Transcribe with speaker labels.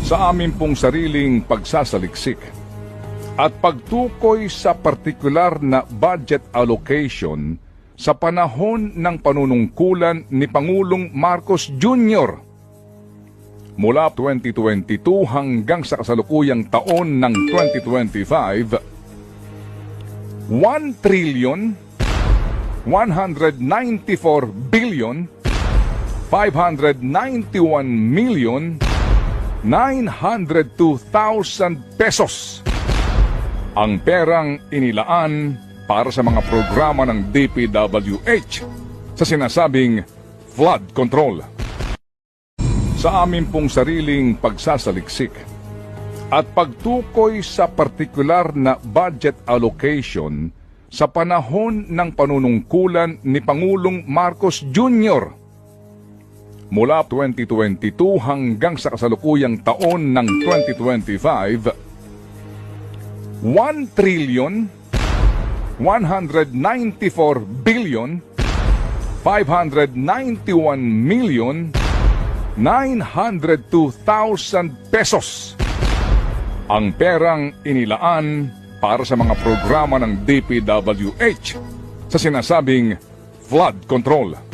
Speaker 1: sa amin pong sariling pagsasaliksik at pagtukoy sa partikular na budget allocation sa panahon ng panunungkulan ni Pangulong Marcos Jr. mula 2022 hanggang sa kasalukuyang taon ng 2025, 1 trillion 194 billion 591 million 902,000 pesos ang perang inilaan para sa mga programa ng DPWH sa sinasabing flood control. Sa amin pong sariling pagsasaliksik at pagtukoy sa partikular na budget allocation sa panahon ng panunungkulan ni Pangulong Marcos Jr. mula 2022 hanggang sa kasalukuyang taon ng 2025, 1 trillion 194 billion 591 million 902,000 pesos ang perang inilaan para sa mga programa ng DPWH sa sinasabing flood control.